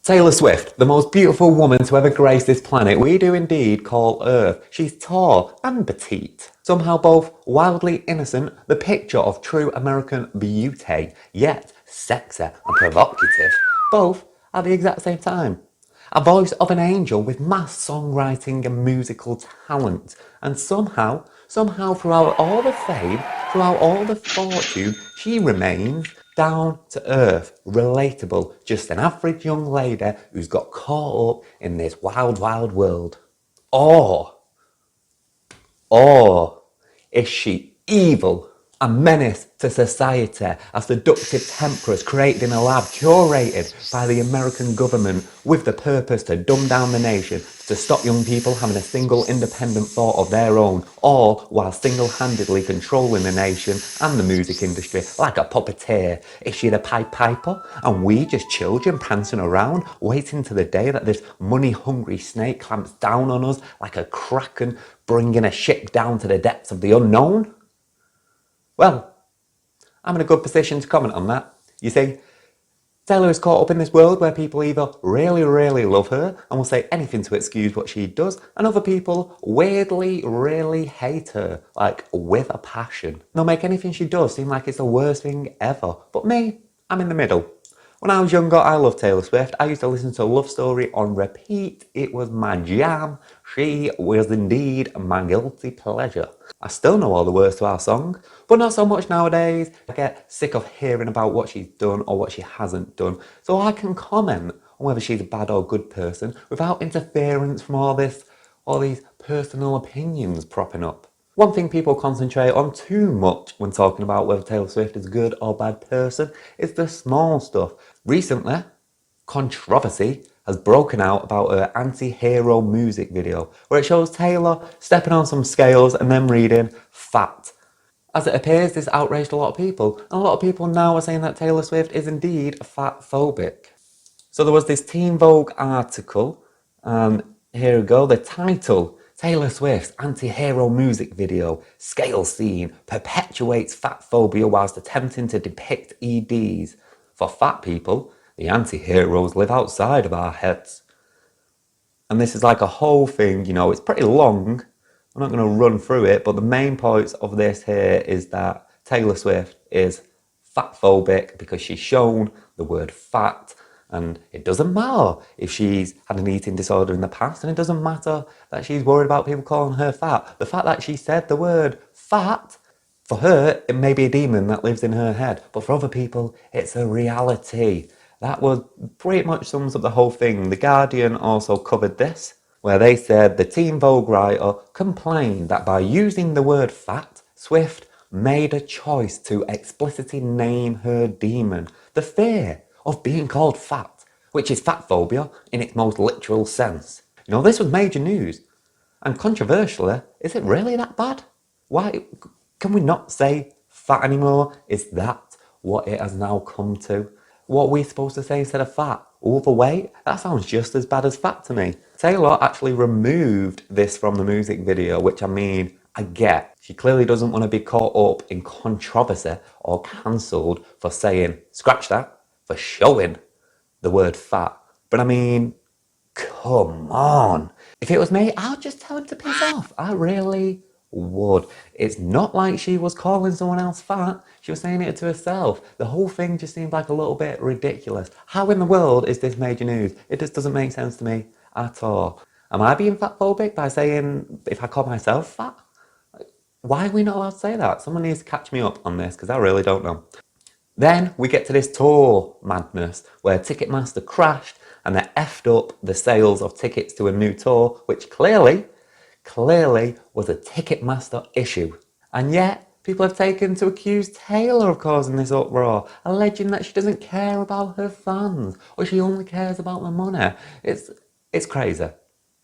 Taylor Swift, the most beautiful woman to ever grace this planet, we do indeed call Earth. She's tall and petite, somehow both wildly innocent, the picture of true American beauty, yet sexy and provocative, both at the exact same time. A voice of an angel with mass songwriting and musical talent, and somehow throughout all the fame, throughout all the fortune, she remains down to earth, relatable, just an average young lady who's got caught up in this wild, wild world. Or is she evil? A menace to society, a seductive temptress created in a lab, curated by the American government with the purpose to dumb down the nation, to stop young people having a single independent thought of their own, all while single-handedly controlling the nation and the music industry like a puppeteer. Is she the Pied Piper? And we just children prancing around, waiting to the day that this money-hungry snake clamps down on us like a kraken, bringing a ship down to the depths of the unknown? Well, I'm in a good position to comment on that. You see, Taylor is caught up in this world where people either really, really love her and will say anything to excuse what she does, and other people weirdly, really hate her, like with a passion. They'll make anything she does seem like it's the worst thing ever. But me, I'm in the middle. When I was younger, I loved Taylor Swift. I used to listen to Love Story on repeat. It was my jam. She was indeed my guilty pleasure. I still know all the words to our song, but not so much nowadays. I get sick of hearing about what she's done or what she hasn't done, so I can comment on whether she's a bad or good person without interference from all these personal opinions propping up. One thing people concentrate on too much when talking about whether Taylor Swift is a good or bad person is the small stuff. Recently, controversy has broken out about her anti-hero music video, where it shows Taylor stepping on some scales and then reading fat. As it appears, this outraged a lot of people, and a lot of people now are saying that Taylor Swift is indeed fatphobic. So there was this Teen Vogue article, and here we go, the title: Taylor Swift's anti-hero music video, scale scene, perpetuates fat phobia whilst attempting to depict EDs. For fat people, the anti-heroes live outside of our heads. And this is like a whole thing, you know, it's pretty long. I'm not going to run through it, but the main points of this here is that Taylor Swift is fatphobic because she's shown the word fat. And it doesn't matter if she's had an eating disorder in the past, and it doesn't matter that she's worried about people calling her fat. The fact that she said the word fat, for her, it may be a demon that lives in her head, but for other people, it's a reality. That was pretty much sums up the whole thing. The Guardian also covered this, where they said the Teen Vogue writer complained that by using the word fat, Swift made a choice to explicitly name her demon, the fear of being called fat, which is fat phobia in its most literal sense. You know, this was major news. And controversially, is it really that bad? Why can we not say fat anymore? Is that what it has now come to? What are we supposed to say instead of fat? Overweight? That sounds just as bad as fat to me. Taylor actually removed this from the music video, which I mean, I get. She clearly doesn't want to be caught up in controversy or cancelled for saying, scratch that, for showing the word fat. But I mean, come on. If it was me, I'd just tell him to piss off. I really would. It's not like she was calling someone else fat. She was saying it to herself. The whole thing just seemed like a little bit ridiculous. How in the world is this major news? It just doesn't make sense to me at all. Am I being fatphobic by saying if I call myself fat? Why are we not allowed to say that? Someone needs to catch me up on this because I really don't know. Then we get to this tour madness where Ticketmaster crashed and they effed up the sales of tickets to a new tour, which clearly was a Ticketmaster issue. And yet, people have taken to accuse Taylor of causing this uproar, alleging that she doesn't care about her fans, or she only cares about the money. It's crazy.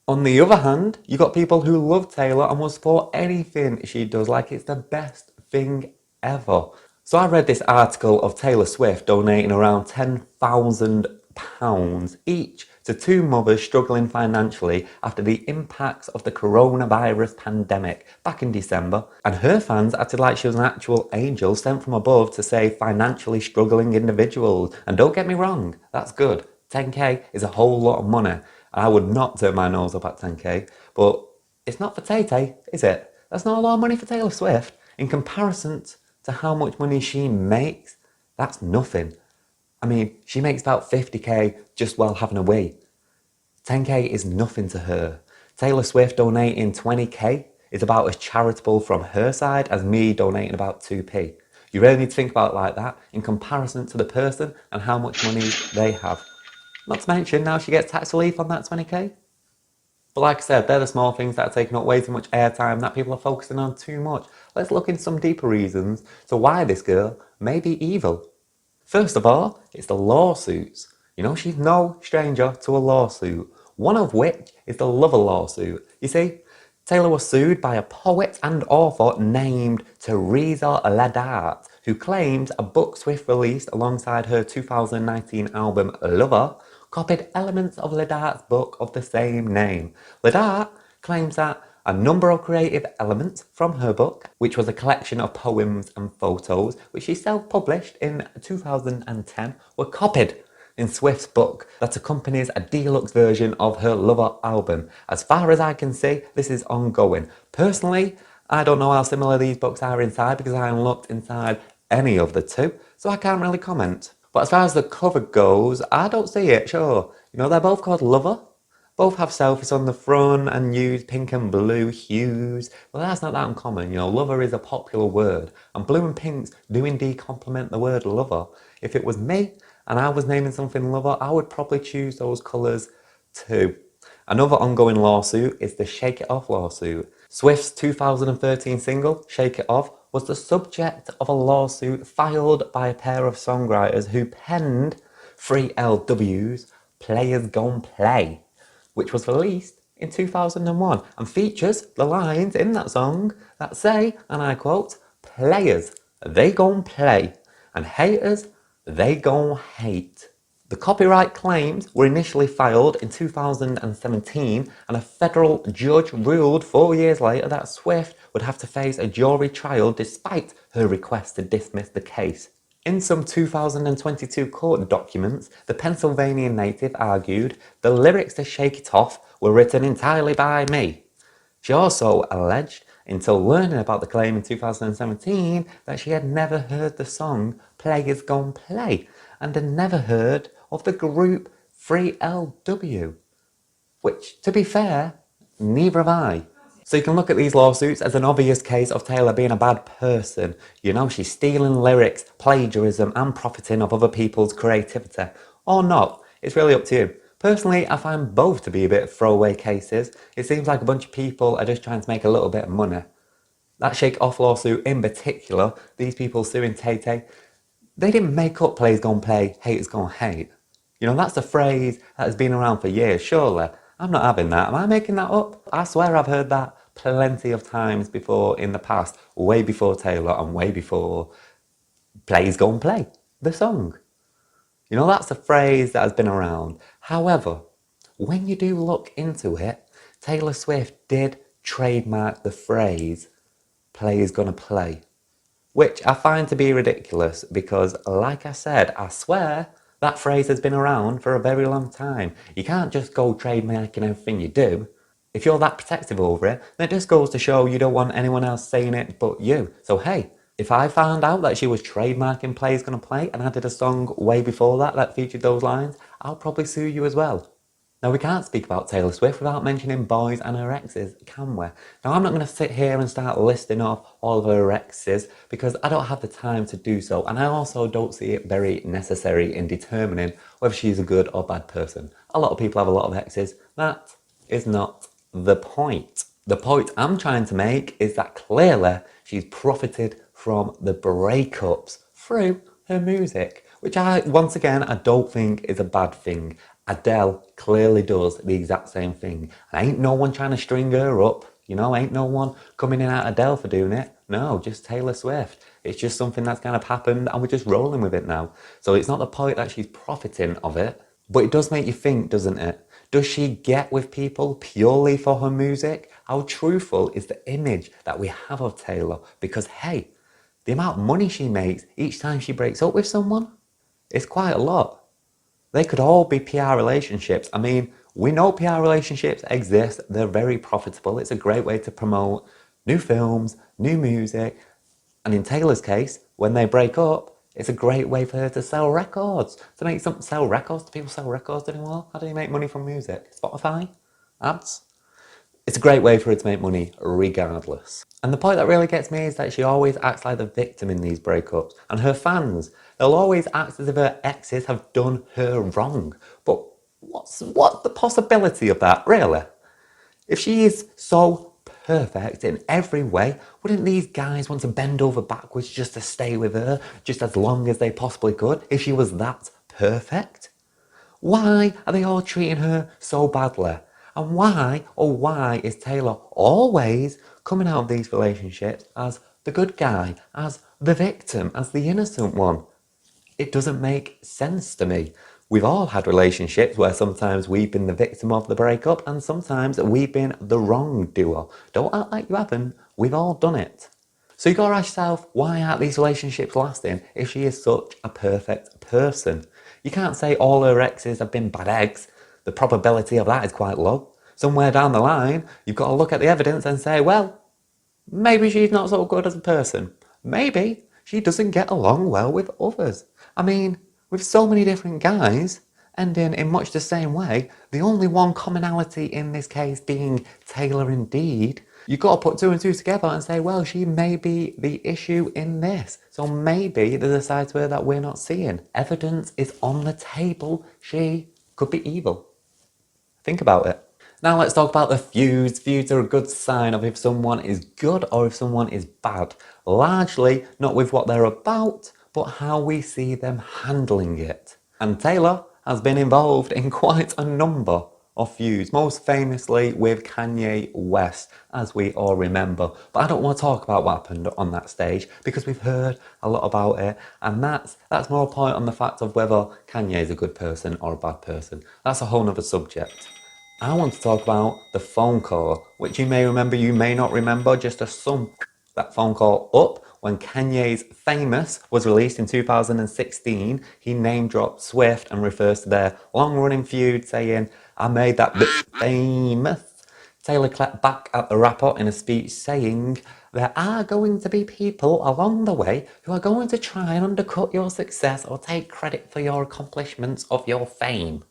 On the other hand, you got people who love Taylor and will support anything she does like it's the best thing ever. So I read this article of Taylor Swift donating around £10,000 each to two mothers struggling financially after the impacts of the coronavirus pandemic back in December. And her fans acted like she was an actual angel sent from above to save financially struggling individuals. And don't get me wrong, that's good. 10k is a whole lot of money, and I would not turn my nose up at 10k, but it's not for Tay-Tay, is it? That's not a lot of money for Taylor Swift. In comparison to how much money she makes, that's nothing. I mean, she makes about 50k just while having a wee. 10k is nothing to her. Taylor Swift donating 20k is about as charitable from her side as me donating about 2p. You really need to think about it like that in comparison to the person and how much money they have. Not to mention now she gets tax relief on that 20k. But like I said, they're the small things that are taking up way too much airtime that people are focusing on too much. Let's look into some deeper reasons to why this girl may be evil. First of all, it's the lawsuits. You know, she's no stranger to a lawsuit, one of which is the Lover lawsuit. You see, Taylor was sued by a poet and author named Teresa Ledart, who claims a book Swift released alongside her 2019 album Lover copied elements of Ledart's book of the same name. Ledart claims that a number of creative elements from her book, which was a collection of poems and photos, which she self-published in 2010, were copied in Swift's book that accompanies a deluxe version of her Lover album. As far as I can see, this is ongoing. Personally, I don't know how similar these books are inside because I haven't looked inside any of the two, so I can't really comment. But as far as the cover goes, I don't see it, sure. You know, they're both called Lover. Both have selfies on the front and use pink and blue hues. Well, that's not that uncommon. You know, lover is a popular word, and blue and pinks do indeed complement the word lover. If it was me and I was naming something lover, I would probably choose those colours too. Another ongoing lawsuit is the Shake It Off lawsuit. Swift's 2013 single, Shake It Off, was the subject of a lawsuit filed by a pair of songwriters who penned 3LW's Players Gon' Play, which was released in 2001 and features the lines in that song that say, and I quote, "Players, they gon' play, and haters, they gon' hate." The copyright claims were initially filed in 2017, and a federal judge ruled 4 years later that Swift would have to face a jury trial despite her request to dismiss the case. In some 2022 court documents, the Pennsylvania native argued the lyrics to Shake It Off were written entirely by me. She also alleged, until learning about the claim in 2017, that she had never heard the song Players Gon' Play and had never heard of the group 3LW. Which, to be fair, neither have I. So you can look at these lawsuits as an obvious case of Taylor being a bad person. You know, she's stealing lyrics, plagiarism and profiting off other people's creativity. Or not, it's really up to you. Personally, I find both to be a bit throwaway cases. It seems like a bunch of people are just trying to make a little bit of money. That Shake Off lawsuit in particular, these people suing Tay-Tay, they didn't make up Players Gon' Play, Haters Gon' Hate. You know, that's a phrase that has been around for years, surely. I'm not having that. Am I making that up? I swear I've heard that plenty of times before in the past, way before Taylor and way before Players Gon' Play, the song. You know, that's a phrase that has been around. However, when you do look into it, Taylor Swift did trademark the phrase, Players Gonna Play, which I find to be ridiculous because, like I said, I swear that phrase has been around for a very long time. You can't just go trademarking everything you do. If you're that protective over it, then it just goes to show you don't want anyone else saying it but you. So hey, if I found out that she was trademarking Play's Gonna Play and I did a song way before that featured those lines, I'll probably sue you as well. Now, we can't speak about Taylor Swift without mentioning boys and her exes, can we? Now, I'm not going to sit here and start listing off all of her exes because I don't have the time to do so, and I also don't see it very necessary in determining whether she's a good or bad person. A lot of people have a lot of exes. That is not the point. The point I'm trying to make is that clearly she's profited from the breakups through her music, which once again, I don't think is a bad thing. Adele clearly does the exact same thing. And ain't no one trying to string her up. You know, ain't no one coming in at Adele for doing it. No, just Taylor Swift. It's just something that's kind of happened and we're just rolling with it now. So it's not the point that she's profiting of it, but it does make you think, doesn't it? Does she get with people purely for her music? How truthful is the image that we have of Taylor? Because hey, the amount of money she makes each time she breaks up with someone, it's quite a lot. They could all be PR relationships. I mean, we know PR relationships exist. They're very profitable. It's a great way to promote new films, new music. And in Taylor's case, when they break up, it's a great way for her to sell records. To make some sell records? Do people sell records anymore? How do you make money from music? Spotify? Ads? It's a great way for her to make money regardless. And the point that really gets me is that she always acts like the victim in these breakups. And her fans, they'll always act as if her exes have done her wrong. But what's the possibility of that, really? If she is so perfect in every way, wouldn't these guys want to bend over backwards just to stay with her, just as long as they possibly could, if she was that perfect? Why are they all treating her so badly? And why is Taylor always coming out of these relationships as the good guy, as the victim, as the innocent one? It doesn't make sense to me. We've all had relationships where sometimes we've been the victim of the breakup and sometimes we've been the wrongdoer. Don't act like you haven't. We've all done it. So you gotta ask yourself, why aren't these relationships lasting if she is such a perfect person? You can't say all her exes have been bad eggs. The probability of that is quite low. Somewhere down the line, you've got to look at the evidence and say, well, maybe she's not so good as a person. Maybe she doesn't get along well with others. I mean, with so many different guys ending in much the same way, the only one commonality in this case being Taylor indeed, you've got to put two and two together and say, well, she may be the issue in this. So maybe there's a side to her that we're not seeing. Evidence is on the table. She could be evil. Think about it. Now let's talk about the feuds. Feuds are a good sign of if someone is good or if someone is bad. Largely not with what they're about, but how we see them handling it. And Taylor has been involved in quite a number of feuds, most famously with Kanye West, as we all remember. But I don't want to talk about what happened on that stage because we've heard a lot about it, and that's more a point on the fact of whether Kanye is a good person or a bad person. That's a whole nother subject. I want to talk about the phone call, which you may remember, you may not remember, just to sum that phone call up. When Kanye's Famous was released in 2016, he name-dropped Swift and refers to their long-running feud, saying, I made that bitch famous. Taylor clapped back at the rapper in a speech saying, there are going to be people along the way who are going to try and undercut your success or take credit for your accomplishments of your fame.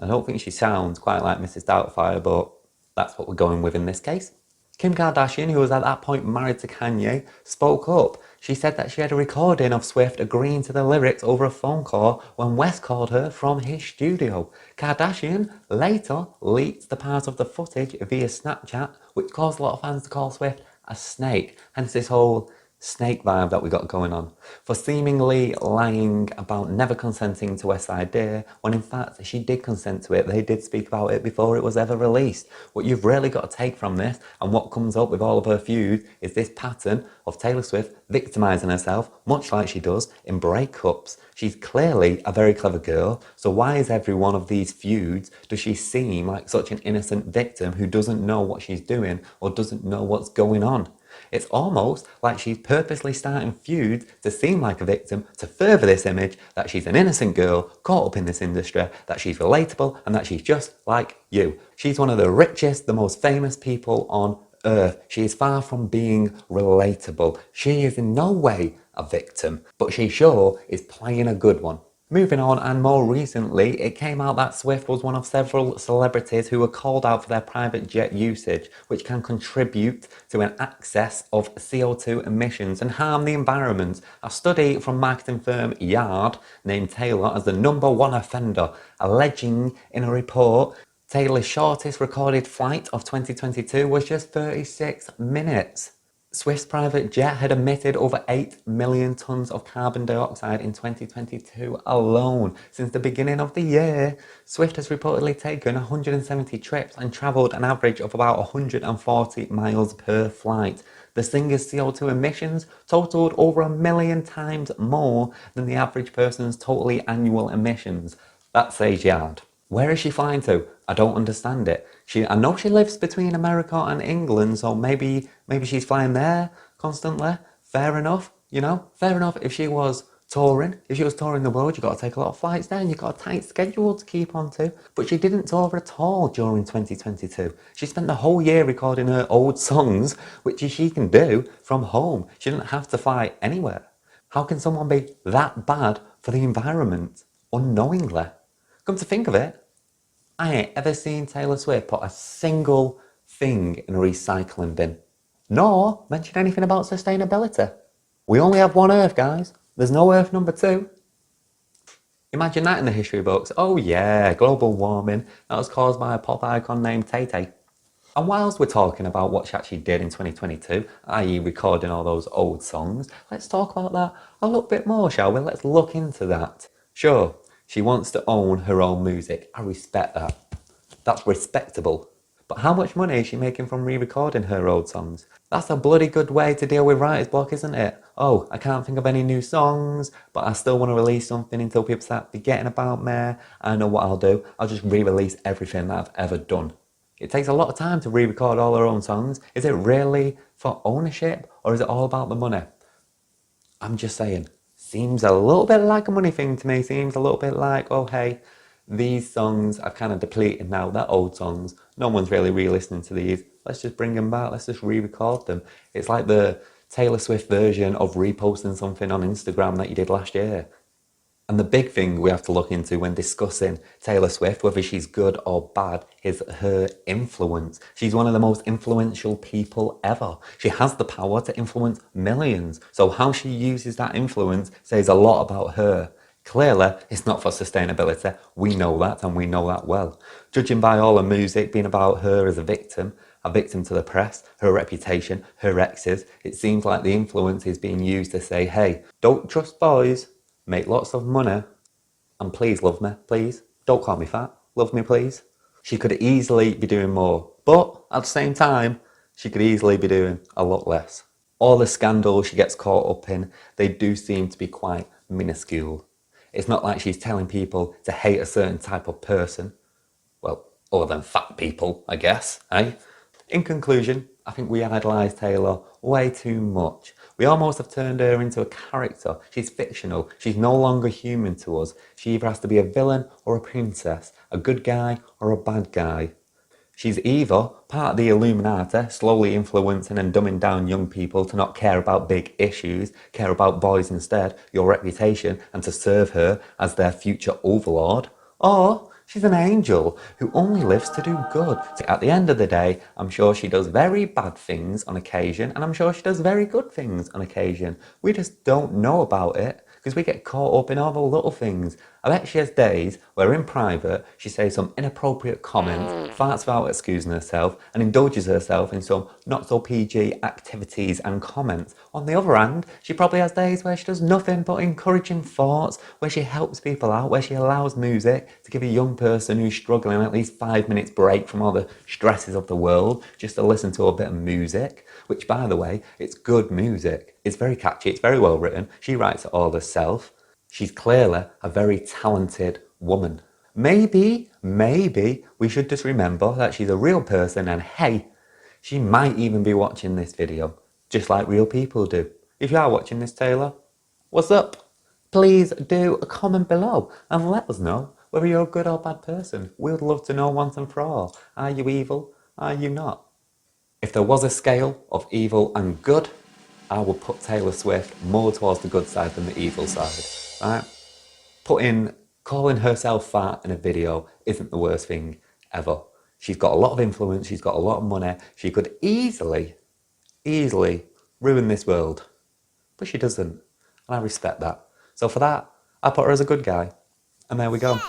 I don't think she sounds quite like Mrs. Doubtfire, but that's what we're going with in this case. Kim Kardashian, who was at that point married to Kanye, spoke up. She said that she had a recording of Swift agreeing to the lyrics over a phone call when West called her from his studio. Kardashian later leaked the part of the footage via Snapchat, which caused a lot of fans to call Swift a snake, hence this whole snake vibe that we got going on, for seemingly lying about never consenting to West's idea, when in fact she did consent to it. They did speak about it before it was ever released. What you've really got to take from this, and what comes up with all of her feuds, is this pattern of Taylor Swift victimising herself, much like she does in breakups. She's clearly a very clever girl, so why is every one of these feuds, does she seem like such an innocent victim who doesn't know what she's doing or doesn't know what's going on? It's almost like she's purposely starting feuds to seem like a victim, to further this image that she's an innocent girl caught up in this industry, that she's relatable, and that she's just like you. She's one of the richest, the most famous people on earth. She is far from being relatable. She is in no way a victim, but she sure is playing a good one. Moving on, and more recently, it came out that Swift was one of several celebrities who were called out for their private jet usage, which can contribute to an excess of CO2 emissions and harm the environment. A study from marketing firm Yard named Taylor as the #1 offender, alleging in a report Taylor's shortest recorded flight of 2022 was just 36 minutes. Swift's private jet had emitted over 8 million tonnes of carbon dioxide in 2022 alone. Since the beginning of the year, Swift has reportedly taken 170 trips and travelled an average of about 140 miles per flight. The singer's CO2 emissions totaled over 1 million times more than the average person's totally annual emissions. That says Yard. Where is she flying to? I don't understand it. I know she lives between America and England, so maybe she's flying there constantly. Fair enough, you know? Fair enough if she was Touring, if she was touring the world, you've got to take a lot of flights down, you've got a tight schedule to keep on to. But she didn't tour at all during 2022. She spent the whole year recording her old songs, which she can do from home. She didn't have to fly anywhere. How can someone be that bad for the environment unknowingly? Come to think of it, I ain't ever seen Taylor Swift put a single thing in a recycling bin, nor mention anything about sustainability. We only have one Earth, guys. There's no Earth number 2. Imagine that in the history books. Oh yeah, global warming. That was caused by a pop icon named Tay-Tay. And whilst we're talking about what she actually did in 2022, i.e. recording all those old songs, let's talk about that a little bit more, shall we? Let's look into that. Sure, she wants to own her own music. I respect that. That's respectable. But how much money is she making from re-recording her old songs? That's a bloody good way to deal with writer's block, isn't it? Oh, I can't think of any new songs, but I still want to release something until people start forgetting about me. I know what I'll do. I'll just re-release everything that I've ever done. It takes a lot of time to re-record all her own songs. Is it really for ownership, or is it all about the money? I'm just saying. Seems a little bit like a money thing to me. Seems a little bit like, oh hey, these songs I've kind of depleted now. They're old songs. No one's really re-listening to these. Let's just bring them back. Let's just re-record them. It's like the Taylor Swift version of reposting something on Instagram that you did last year. And the big thing we have to look into when discussing Taylor Swift, whether she's good or bad, is her influence. She's one of the most influential people ever. She has the power to influence millions. So how she uses that influence says a lot about her. Clearly, it's not for sustainability. We know that, and we know that well. Judging by all her music being about her as a victim to the press, her reputation, her exes, it seems like the influence is being used to say, hey, don't trust boys, make lots of money, and please love me, please. Don't call me fat, love me, please. She could easily be doing more, but at the same time, she could easily be doing a lot less. All the scandals she gets caught up in, they do seem to be quite minuscule. It's not like she's telling people to hate a certain type of person. Well, other than fat people, I guess, eh? In conclusion, I think we idolise Taylor way too much. We almost have turned her into a character. She's fictional. She's no longer human to us. She either has to be a villain or a princess, a good guy or a bad guy. She's either part of the Illuminati, slowly influencing and dumbing down young people to not care about big issues, care about boys instead, your reputation, and to serve her as their future overlord. Or she's an angel who only lives to do good. So at the end of the day, I'm sure she does very bad things on occasion, and I'm sure she does very good things on occasion. We just don't know about it because we get caught up in all the little things. I bet she has days where in private she says some inappropriate comments, farts without excusing herself, and indulges herself in some not so PG activities and comments. On the other hand, she probably has days where she does nothing but encouraging thoughts, where she helps people out, where she allows music to give a young person who's struggling at least 5 minutes break from all the stresses of the world just to listen to a bit of music, which by the way, it's good music. It's very catchy, it's very well written. She writes it all herself. She's clearly a very talented woman. Maybe we should just remember that she's a real person and hey, she might even be watching this video, just like real people do. If you are watching this, Taylor, what's up? Please do a comment below and let us know whether you're a good or bad person. We would love to know once and for all. Are you evil? Are you not? If there was a scale of evil and good, I would put Taylor Swift more towards the good side than the evil side. Right? Calling herself fat in a video isn't the worst thing ever. She's got a lot of influence, she's got a lot of money, she could easily ruin this world. But she doesn't, and I respect that. So for that, I put her as a good guy. And there we go.